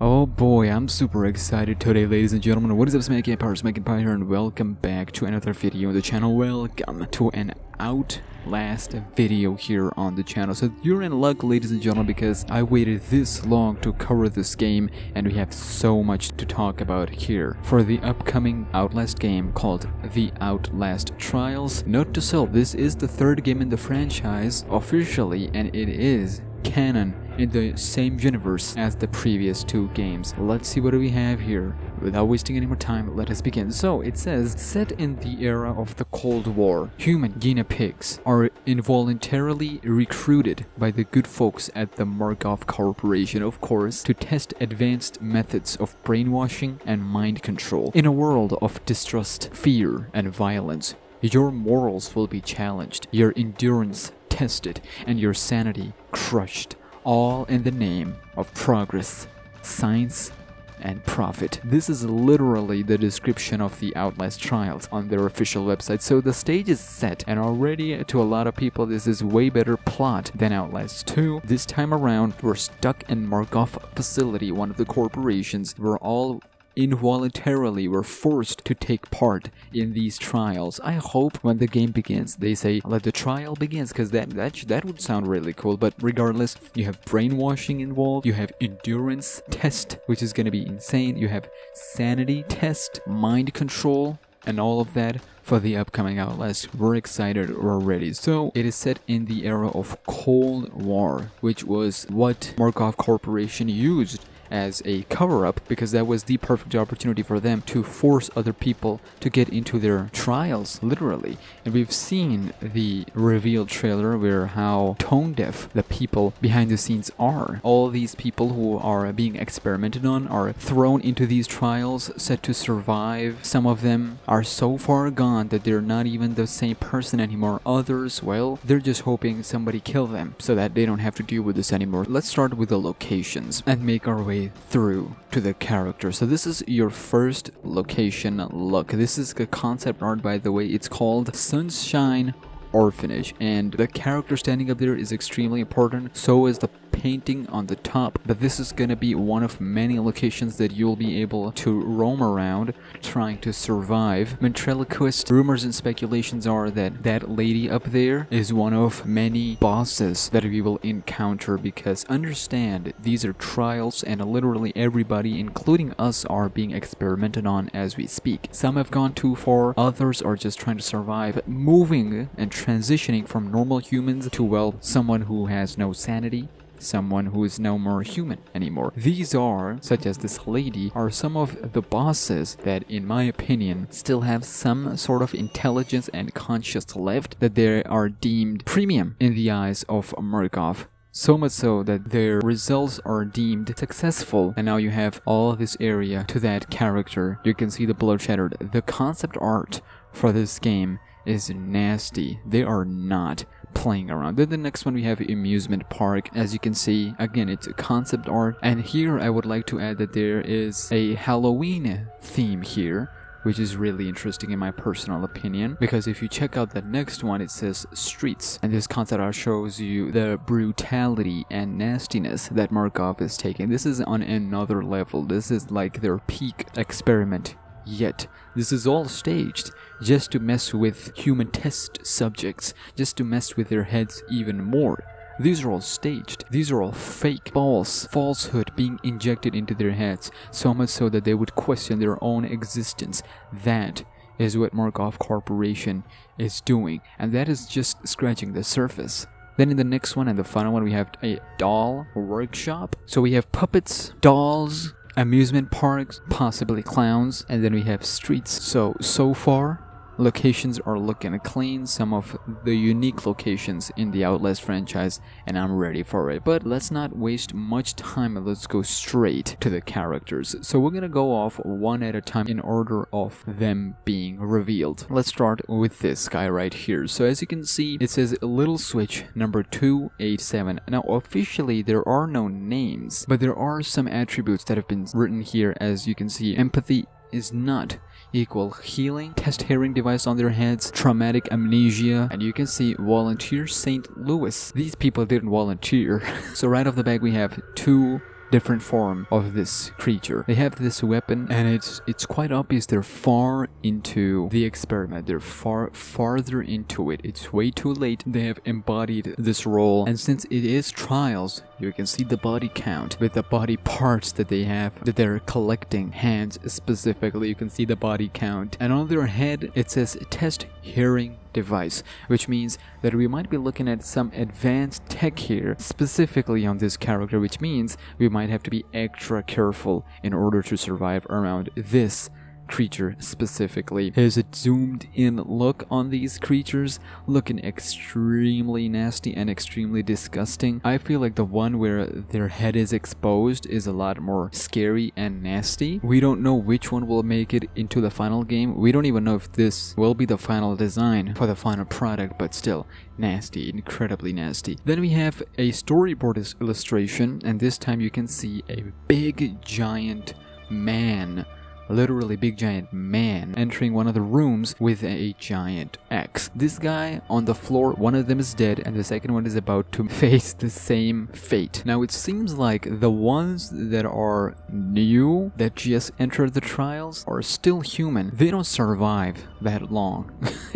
Oh boy, I'm super excited today, ladies and gentlemen. What is up, SmackNPie here, and welcome back to another video on the channel. Welcome to an Outlast video here on the channel. So you're in luck, ladies and gentlemen, because I waited this long to cover this game, and we have so much to talk about here for the upcoming Outlast game called the Outlast Trials. Note to self, this is the third game in the franchise officially, and it is canon in the same universe as the previous two games. Let's see what do we have here. Without wasting any more time, let us begin. So it says, set in the era of the Cold War, human guinea pigs are involuntarily recruited by the good folks at the Markov Corporation, of course, to test advanced methods of brainwashing and mind control. In a world of distrust, fear, and violence, your morals will be challenged, your endurance tested, and your sanity crushed, all in the name of progress, science, and profit. This is literally the description of the Outlast Trials on their official website. So the stage is set, and already to a lot of people this is way better plot than Outlast 2. This time around, we're stuck in Markov facility, one of the corporations. We're all involuntarily were forced to take part in these trials. I hope when the game begins they say let the trial begins, because that would sound really cool. But regardless, you have brainwashing involved, you have endurance test, which is going to be insane, you have sanity test, mind control, and all of that for the upcoming Outlast. We're excited already. So it is set in the era of Cold War, which was what Markov Corporation used as a cover-up, because that was the perfect opportunity for them to force other people to get into their trials, literally. And we've seen the reveal trailer where how tone-deaf the people behind the scenes are. All these people who are being experimented on are thrown into these trials, set to survive. Some of them are so far gone that they're not even the same person anymore. Others, well, they're just hoping somebody kill them so that they don't have to deal with this anymore. Let's start with the locations and make our way through to the character. So this is your first location. Look, this is the concept art, by the way. It's called Sunshine Orphanage, and the character standing up there is extremely important. So is the painting on the top, but this is gonna be one of many locations that you'll be able to roam around trying to survive. Ventriloquist rumors and speculations are that that lady up there is one of many bosses that we will encounter, because understand, these are trials and literally everybody, including us, are being experimented on as we speak. Some have gone too far, others are just trying to survive, moving and transitioning from normal humans to, well, someone who has no sanity, someone who is no more human anymore. These are, such as this lady, are some of the bosses that, in my opinion, still have some sort of intelligence and conscience left, that they are deemed premium in the eyes of Markov. So much so that their results are deemed successful, and now you have all this area to that character. You can see the blood shattered. The concept art for this game is nasty. They are not playing around. Then the next one we have Amusement Park. As you can see, again, it's a concept art, and here I would like to add that there is a Halloween theme here, which is really interesting in my personal opinion, because if you check out the next one, it says streets, and this concept art shows you the brutality and nastiness that Markov is taking. This is on another level. This is like their peak experiment yet. This is all staged just to mess with human test subjects, just to mess with their heads even more. These are all staged. These are all fake, falsehood being injected into their heads, so much so that they would question their own existence. That is what Markov Corporation is doing, and that is just scratching the surface. Then in the next one and the final one, we have a doll workshop. So we have puppets, dolls, amusement parks, possibly clowns, and then we have streets. So far, locations are looking clean, some of the unique locations in the Outlast franchise, and I'm ready for it. But let's not waste much time and let's go straight to the characters. So we're gonna go off one at a time in order of them being revealed. Let's start with this guy right here. So as you can see, it says Little Switch number 287. Now officially there are no names, but there are some attributes that have been written here. As you can see, empathy is not equal healing, test hearing device on their heads, traumatic amnesia, and you can see volunteer St. Louis. These people didn't volunteer. So right off the bat we have 2 different form of this creature. They have this weapon, and it's quite obvious they're far into the experiment. They're farther into it. It's way too late. They have embodied this role, and since it is trials, you can see the body count with the body parts that they have, that they're collecting. Hands specifically, you can see the body count, and on their head it says test hearing device, which means that we might be looking at some advanced tech here specifically on this character, which means we might have to be extra careful in order to survive around this creature specifically. Here's a zoomed in look on these creatures, looking extremely nasty and extremely disgusting. I feel like the one where their head is exposed is a lot more scary and nasty. We don't know which one will make it into the final game. We don't even know if this will be the final design for the final product, but still nasty, incredibly nasty. Then we have a storyboard illustration, and this time you can see a big giant man, literally big giant man, entering one of the rooms with a giant axe. This guy on the floor, one of them is dead and the second one is about to face the same fate. Now it seems like the ones that are new, that just entered the trials, are still human. They don't survive that long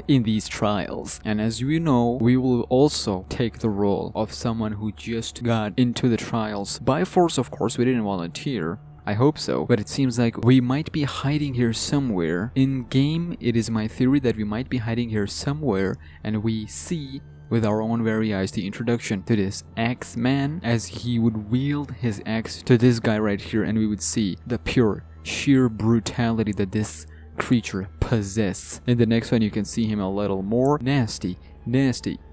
in these trials. And as you know, we will also take the role of someone who just got into the trials by force. Of course, we didn't volunteer. I hope so, but it seems like we might be hiding here somewhere. In game, it is my theory that we might be hiding here somewhere, and we see with our own very eyes the introduction to this axe man as he would wield his axe to this guy right here, and we would see the pure, sheer brutality that this creature possesses. In the next one, you can see him a little more nasty.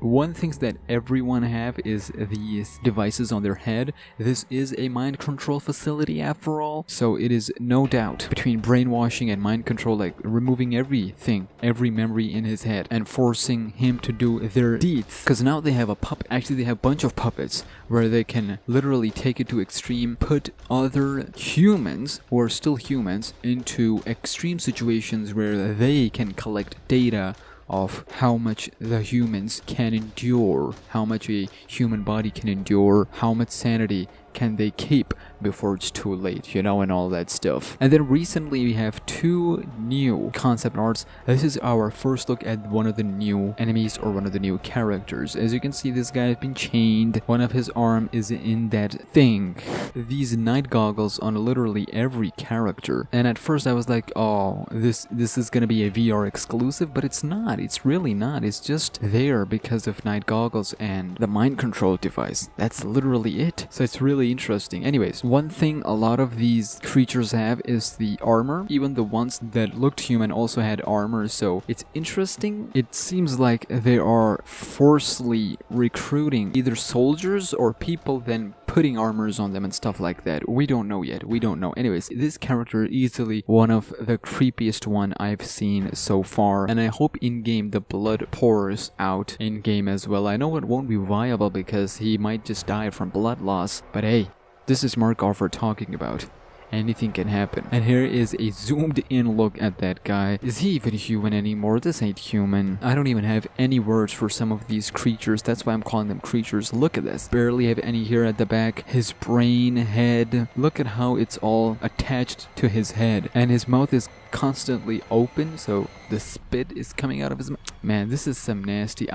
One thing that everyone have is these devices on their head. This is a mind control facility after all, so it is no doubt between brainwashing and mind control, like removing everything, every memory in his head and forcing him to do their deeds. Because now they have a puppet, actually they have a bunch of puppets where they can literally take it to extreme, put other humans who are still humans into extreme situations where they can collect data of how much the humans can endure, how much a human body can endure, how much sanity can they keep before it's too late, you know, and all that stuff. And then recently we have two new concept arts. This is our first look at one of the new enemies or one of the new characters. As you can see, this guy has been chained. One of his arm is in that thing. These night goggles on literally every character. And at first I was like, oh, this is gonna be a VR exclusive, but it's not. It's really not. It's just there because of night goggles and the mind control device. That's literally it. So it's really interesting. Anyways, one thing a lot of these creatures have is the armor. Even the ones that looked human also had armor, so it's interesting. It seems like they are forcefully recruiting either soldiers or people, then putting armors on them and stuff like that. We don't know yet. We don't know. Anyways, this character is easily one of the creepiest one I've seen so far, and I hope in-game the blood pours out in-game as well. I know it won't be viable because he might just die from blood loss, but hey, this is Mark Offer talking about. Anything can happen. And here is a zoomed in look at that guy. Is he even human anymore? This ain't human. I don't even have any words for some of these creatures. That's why I'm calling them creatures. Look at this. Barely have any here at the back. His brain, head. Look at how it's all attached to his head. And his mouth is constantly open, so the spit is coming out of his mouth. Man, this is some nasty.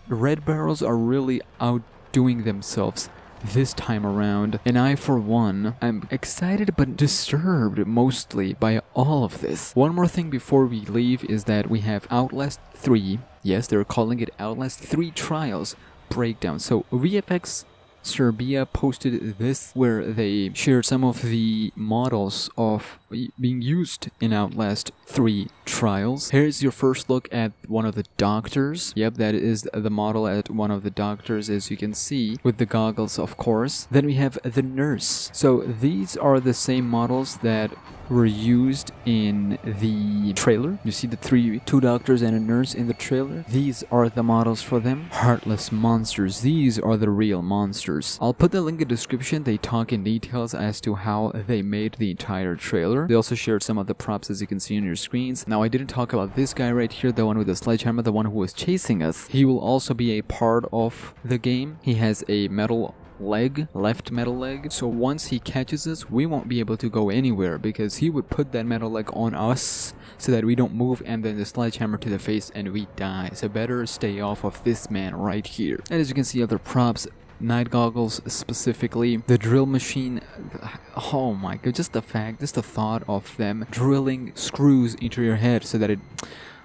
Red barrels are really outdoing themselves this time around, and I for one am excited but disturbed mostly by all of this. One more thing before we leave is that we have Outlast 3. Yes, they're calling it Outlast 3 Trials Breakdown. So VFX Serbia posted this where they shared some of the models of being used in Outlast 3 Trials. Here's your first look at one of the doctors. Yep, that is the model at one of the doctors, as you can see, with the goggles, of course. Then we have the nurse. So these are the same models that were used in the trailer. You see the two doctors and a nurse in the trailer. These are the models for them. Heartless monsters. These are the real monsters. I'll put the link in the description. They talk in details as to how they made the entire trailer. They also shared some of the props, as you can see on your screens. Now, I didn't talk about this guy right here, the one with the sledgehammer, the one who was chasing us. He will also be a part of the game. He has a metal leg, left metal leg. So once he catches us, we won't be able to go anywhere because he would put that metal leg on us so that we don't move, and then the sledgehammer to the face and we die. So better stay off of this man right here. And as you can see, other props, night goggles specifically, the drill machine. Oh my god, just the thought of them drilling screws into your head so that it,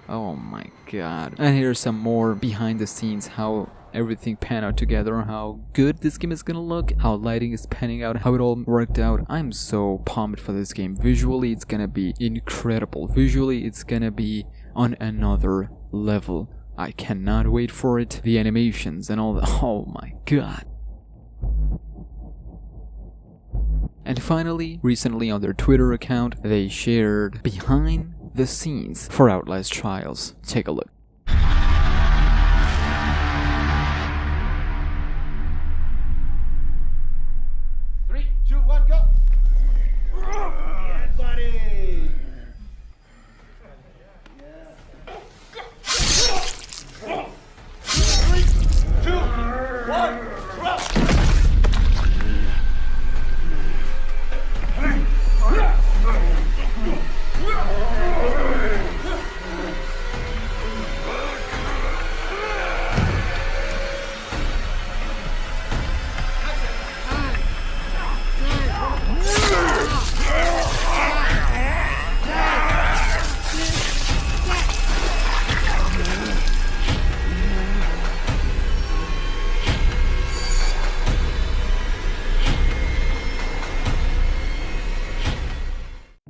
oh my god. And here's some more behind the scenes, how everything panned out together, how good this game is gonna look, how lighting is panning out, how it all worked out. I'm so pumped for this game. Visually, it's gonna be incredible. Visually, it's gonna be on another level. I cannot wait for it. The animations and all the, oh my god. And finally, recently on their Twitter account, they shared behind the scenes for Outlast Trials. Take a look. 3, 2, 1, go! Yeah, buddy! 3, 2, 1, drop!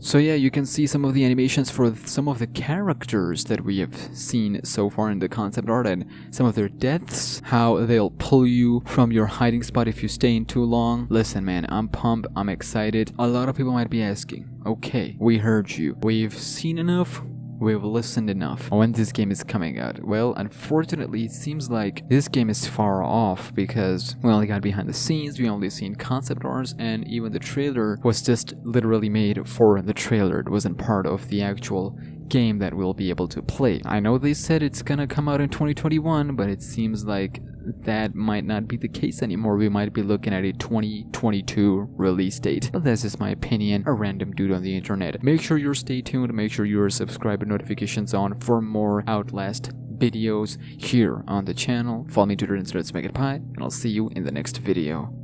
So yeah, you can see some of the animations for some of the characters that we have seen so far in the concept art, and some of their deaths, how they'll pull you from your hiding spot if you stay in too long. Listen man, I'm pumped, I'm excited. A lot of people might be asking, okay, we heard you, we've seen enough, we've listened enough. When this game is coming out? Well, unfortunately, it seems like this game is far off because we only got behind the scenes, we only seen concept arts, and even the trailer was just literally made for the trailer. It wasn't part of the actual game that we'll be able to play. I know they said it's gonna come out in 2021, but it seems like that might not be the case anymore. We might be looking at a 2022 release date. But that's just my opinion, a random dude on the internet. Make sure you're stay tuned, make sure you're subscribed and notifications on for more Outlast videos here on the channel. Follow me to Twitter and SmackNPie, and I'll see you in the next video.